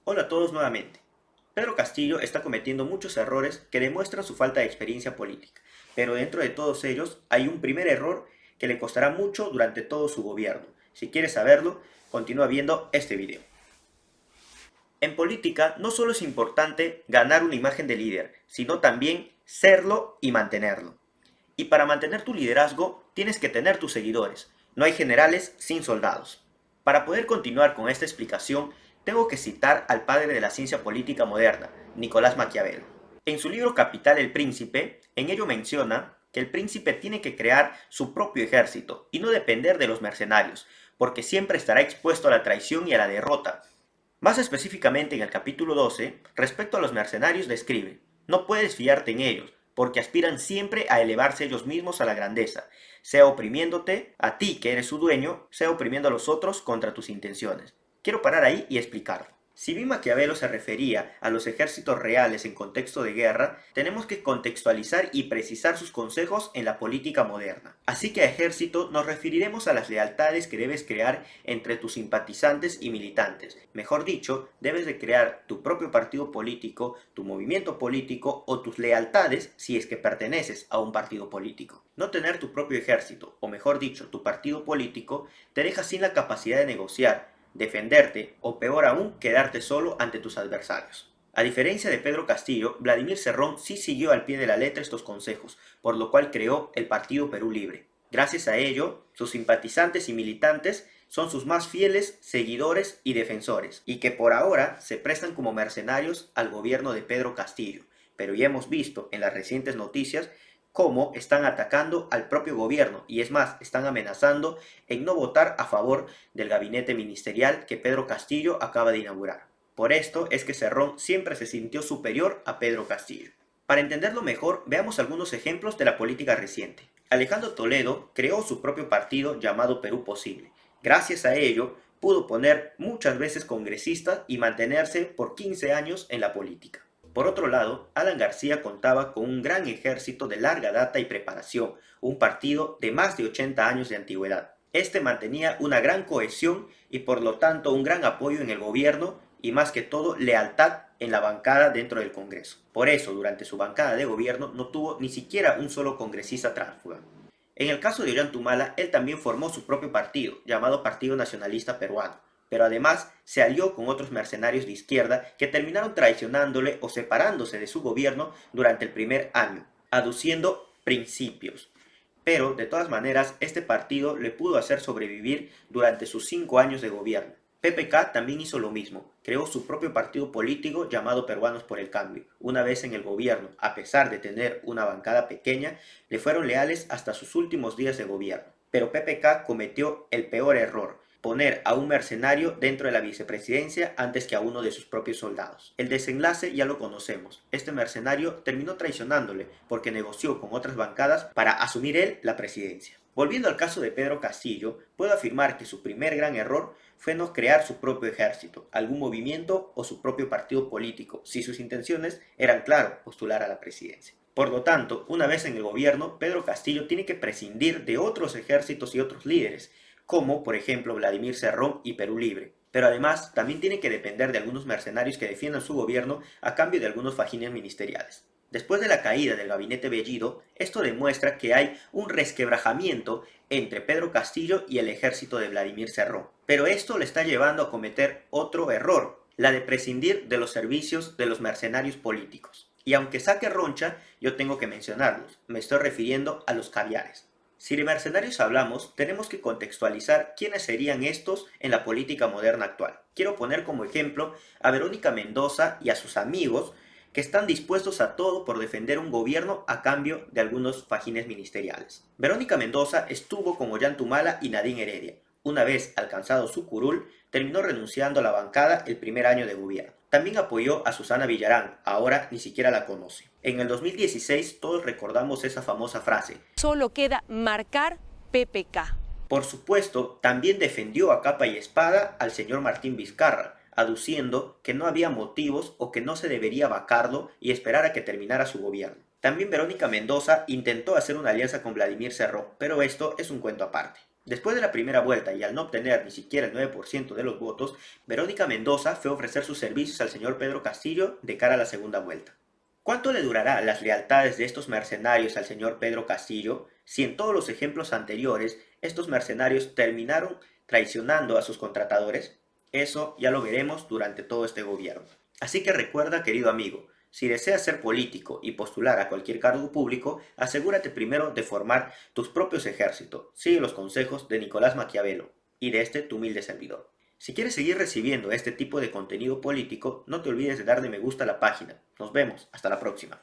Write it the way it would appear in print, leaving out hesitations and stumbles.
Hola a todos nuevamente. Pedro Castillo está cometiendo muchos errores que demuestran su falta de experiencia política, pero dentro de todos ellos hay un primer error que le costará mucho durante todo su gobierno. Si quieres saberlo, continúa viendo este video. En política no solo es importante ganar una imagen de líder, sino también serlo y mantenerlo. Y para mantener tu liderazgo tienes que tener tus seguidores. No hay generales sin soldados. Para poder continuar con esta explicación, tengo que citar al padre de la ciencia política moderna, Nicolás Maquiavelo. En su libro Capital el Príncipe, en ello menciona que el príncipe tiene que crear su propio ejército y no depender de los mercenarios, porque siempre estará expuesto a la traición y a la derrota. Más específicamente en el capítulo 12, respecto a los mercenarios describe: no puedes fiarte en ellos, porque aspiran siempre a elevarse ellos mismos a la grandeza, sea oprimiéndote a ti que eres su dueño, sea oprimiendo a los otros contra tus intenciones. Quiero parar ahí y explicarlo. Si bien Maquiavelo se refería a los ejércitos reales en contexto de guerra, tenemos que contextualizar y precisar sus consejos en la política moderna. Así que a ejército nos referiremos a las lealtades que debes crear entre tus simpatizantes y militantes. Mejor dicho, debes de crear tu propio partido político, tu movimiento político o tus lealtades si es que perteneces a un partido político. No tener tu propio ejército, o mejor dicho, tu partido político, te deja sin la capacidad de negociar, defenderte o peor aún, quedarte solo ante tus adversarios. A diferencia de Pedro Castillo, Vladimir Cerrón sí siguió al pie de la letra estos consejos, por lo cual creó el Partido Perú Libre. Gracias a ello, sus simpatizantes y militantes son sus más fieles seguidores y defensores, y que por ahora se prestan como mercenarios al gobierno de Pedro Castillo, pero ya hemos visto en las recientes noticias cómo están atacando al propio gobierno y es más, están amenazando en no votar a favor del gabinete ministerial que Pedro Castillo acaba de inaugurar. Por esto es que Cerrón siempre se sintió superior a Pedro Castillo. Para entenderlo mejor, veamos algunos ejemplos de la política reciente. Alejandro Toledo creó su propio partido llamado Perú Posible. Gracias a ello, pudo poner muchas veces congresistas y mantenerse por 15 años en la política. Por otro lado, Alan García contaba con un gran ejército de larga data y preparación, un partido de más de 80 años de antigüedad. Este mantenía una gran cohesión y por lo tanto un gran apoyo en el gobierno y más que todo lealtad en la bancada dentro del Congreso. Por eso, durante su bancada de gobierno no tuvo ni siquiera un solo congresista tránsfuga. En el caso de Ollanta, él también formó su propio partido, llamado Partido Nacionalista Peruano, pero además se alió con otros mercenarios de izquierda que terminaron traicionándole o separándose de su gobierno durante el primer año, aduciendo principios. Pero, de todas maneras, este partido le pudo hacer sobrevivir durante sus 5 años de gobierno. PPK también hizo lo mismo, creó su propio partido político llamado Peruanos por el Cambio. Una vez en el gobierno, a pesar de tener una bancada pequeña, le fueron leales hasta sus últimos días de gobierno. Pero PPK cometió el peor error: poner a un mercenario dentro de la vicepresidencia antes que a uno de sus propios soldados. El desenlace ya lo conocemos. Este mercenario terminó traicionándole porque negoció con otras bancadas para asumir él la presidencia. Volviendo al caso de Pedro Castillo, puedo afirmar que su primer gran error fue no crear su propio ejército, algún movimiento o su propio partido político, si sus intenciones eran, claro, postular a la presidencia. Por lo tanto, una vez en el gobierno, Pedro Castillo tiene que prescindir de otros ejércitos y otros líderes, como por ejemplo Vladimir Cerrón y Perú Libre. Pero además también tiene que depender de algunos mercenarios que defiendan su gobierno a cambio de algunos fajines ministeriales. Después de la caída del gabinete Bellido, esto demuestra que hay un resquebrajamiento entre Pedro Castillo y el ejército de Vladimir Cerrón. Pero esto le está llevando a cometer otro error, la de prescindir de los servicios de los mercenarios políticos. Y aunque saque roncha, yo tengo que mencionarlos. Me estoy refiriendo a los caviares. Si de mercenarios hablamos, tenemos que contextualizar quiénes serían estos en la política moderna actual. Quiero poner como ejemplo a Verónica Mendoza y a sus amigos que están dispuestos a todo por defender un gobierno a cambio de algunos fajines ministeriales. Verónica Mendoza estuvo con Ollanta y Nadine Heredia. Una vez alcanzado su curul, terminó renunciando a la bancada el primer año de gobierno. También apoyó a Susana Villarán, ahora ni siquiera la conoce. En el 2016 todos recordamos esa famosa frase: solo queda marcar PPK. Por supuesto, también defendió a capa y espada al señor Martín Vizcarra, aduciendo que no había motivos o que no se debería vacarlo y esperar a que terminara su gobierno. También Verónica Mendoza intentó hacer una alianza con Vladimir Cerrón, pero esto es un cuento aparte. Después de la primera vuelta y al no obtener ni siquiera el 9% de los votos, Verónica Mendoza fue a ofrecer sus servicios al señor Pedro Castillo de cara a la segunda vuelta. ¿Cuánto le durará las lealtades de estos mercenarios al señor Pedro Castillo si en todos los ejemplos anteriores estos mercenarios terminaron traicionando a sus contratadores? Eso ya lo veremos durante todo este gobierno. Así que recuerda, querido amigo, si deseas ser político y postular a cualquier cargo público, asegúrate primero de formar tus propios ejércitos. Sigue los consejos de Nicolás Maquiavelo y de este tu humilde servidor. Si quieres seguir recibiendo este tipo de contenido político, no te olvides de darle me gusta a la página. Nos vemos, hasta la próxima.